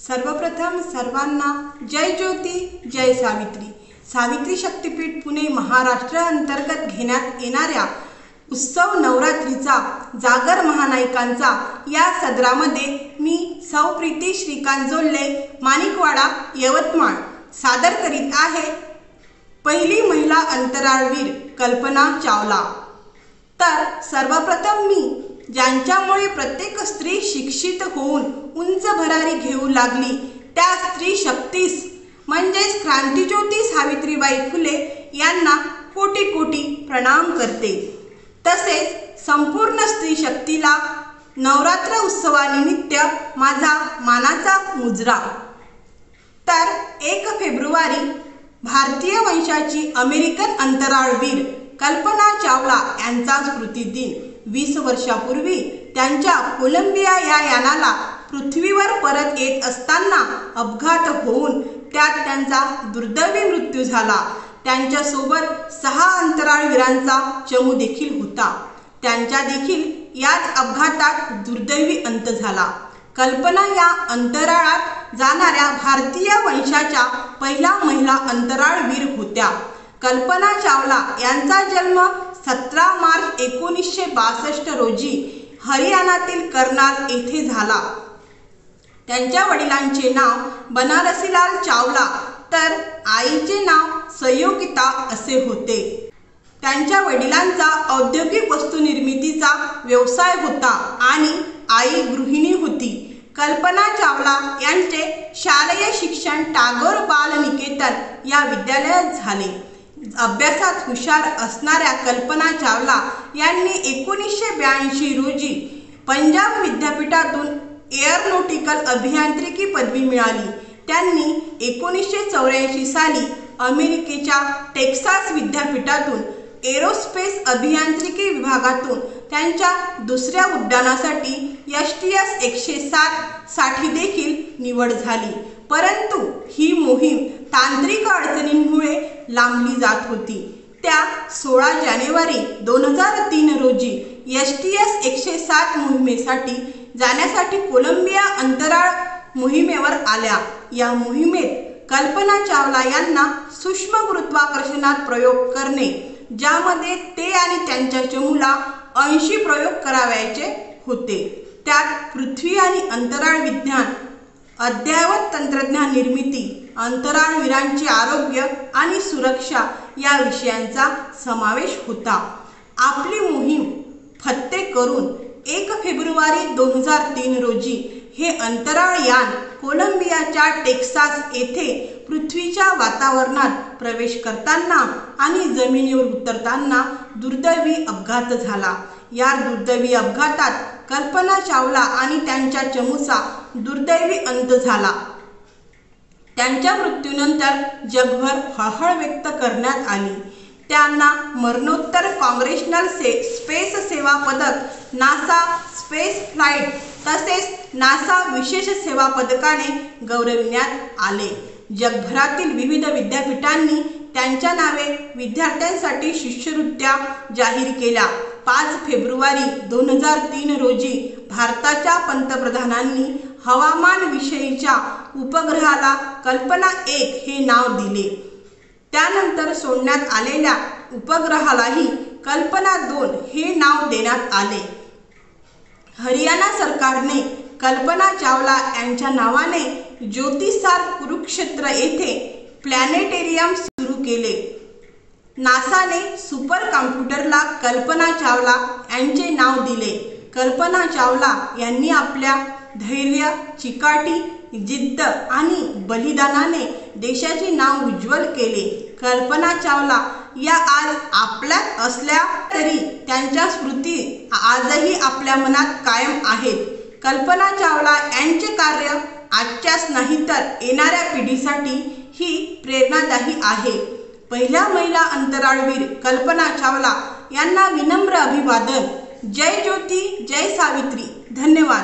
सर्वप्रथम सर्वांना जय ज्योती जय सावित्री। सावित्री शक्तीपीठ पुणे महाराष्ट्र अंतर्गत घेण्यात येणाऱ्या उत्सव नवरात्रीचा जागर महानायकांचा या सदरामध्ये मी सौ प्रीती श्रीकांत जोल्ले माणिकवाडा यवतमाळ सादर करीत आहे। पहिली महिला अंतराळवीर कल्पना चावला। तर सर्वप्रथम मी ज्यांच्यामुळे प्रत्येक स्त्री शिक्षित होऊन उंच भरारी घेऊ लागली त्या स्त्री शक्तीस म्हणजेच क्रांतिज्योती सावित्रीबाई फुले यांना कोटी कोटी प्रणाम करते। तसेच संपूर्ण स्त्री शक्तीला नवरात्र उत्सवानिमित्त माझा मानाचा मुजरा। तर 1 फेब्रुवारी भारतीय वंशाची अमेरिकन अंतराळवीर कल्पना चावला यांचा स्मृतिदिन। 20 वर्षापूर्वी त्यांच्या कोलंबिया या यानाला पृथ्वीवर परत येत असताना अपघात होऊन त्यात त्यांचा दुर्दैवी मृत्यू झाला। त्यांच्या सोबत 6 अंतराळवीरांचा चमू देखील होता। त्यांच्या देखील याच अपघातात दुर्दैवी अंत झाला। कल्पना या अंतराळात जाणाऱ्या भारतीय वंशाच्या पहिल्या महिला अंतराळवीर होत्या। कल्पना चावला यांचा जन्म 17 मार्च 1962 रोजी हरियाणातील कर्नाल येथे झाला। त्यांच्या वडिलांचे नाव बनारसीलाल चावला तर आईचे नाव संयोगिता असे होते। त्यांच्या वडिलांचा औद्योगिक वस्तू निर्मितीचा व्यवसाय होता आणि आई गृहिणी होती। कल्पना चावला यांचे शालेय शिक्षण टागोर बाल निकेतन या विद्यालयात झाले। अभ्यासात हुशार असणाऱ्या कल्पना चावला यांनी 1982 रोजी पंजाब विद्यापीठातून एअरोनॉटिकल अभियांत्रिकी पदवी मिळाली। त्यांनी 1984 साली अमेरिकेच्या टेक्सास विद्यापीठातून एरोस्पेस अभियांत्रिकी विभागातून त्यांच्या दुसऱ्या उड्डाणासाठी STS 107 साठी देखील निवड झाली, परंतु ही मोहीम तांत्रिक अडचणींमुळे लांबली जात होती। त्या 16 जानेवारी 2003 रोजी STS 107 मोहिमेसाठी जाण्यासाठी कोलंबिया अंतराळ मोहिमेवर आल्या। या मोहिमेत कल्पना चावला यांना सूक्ष्म गुरुत्वाकर्षणात प्रयोग करणे, ज्यामध्ये ते आणि त्यांच्या चमूला 80 प्रयोग करावयाचे होते। त्यात पृथ्वी आणि अंतराळ विज्ञान, अद्ययावत तंत्रज्ञान निर्मिती, अंतराळवीरांचे आरोग्य आणि सुरक्षा या विषयांचा समावेश होता। आपली मोहीम फत्ते करून 1 फेब्रुवारी 2003 रोजी हे अंतराळ यान कोलंबियाच्या टेक्सास येथे पृथ्वीच्या वातावरणात प्रवेश करताना आणि जमिनीवर उतरताना दुर्दैवी अपघात झाला। या दुर्दैवी अपघातात कल्पना चावला आणि त्यांच्या चमूचा दुर्दैवी अंत झाला। त्यांच्या मृत्यूनंतर जगभर हळहळ व्यक्त करण्यात आली। त्यांना मरणोत्तर काँग्रेशनल स्पेस सेवा पदक, नासा स्पेस फ्लाइट तसेच नासा विशेष सेवा पदकाने गौरविण्यात आले। जगभरातील विविध विद्यापीठांनी त्यांच्या नावे विद्यार्थ्यांसाठी शिष्यवृत्त्या जाहीर केल्या। 5 फेब्रुवारी 2003 रोजी भारताच्या पंतप्रधानांनी हवामान विषयीच्या उपग्रहाला कल्पना 1 हे नाव दिले। त्यानंतर सोडण्यात आलेल्या उपग्रहालाही कल्पना 2 हे नाव देण्यात आले। हरियाणा सरकारने कल्पना चावला यांच्या नावाने ज्योतिसार कुरुक्षेत्र येथे प्लॅनेटेरियम सुरू केले। नासाने सुपर कॉम्प्युटरला कल्पना चावला यांचे नाव दिले। कल्पना चावला यांनी आपल्या धैर्य, चिकाटी, जिद्द आणि बलिदानाने देशाचे नाव उज्ज्वल केले। कल्पना चावला या आज आपल्यात असल्या तरी त्यांच्या स्मृती आजही आपल्या मनात कायम आहेत। कल्पना चावला यांचे कार्य आजच्याच नाही तर येणाऱ्या पिढीसाठी ही प्रेरणादायी आहे। पहिल्या महिला अंतराळवीर कल्पना चावला यांना विनम्र अभिवादन। जय ज्योती जय सावित्री। धन्यवाद।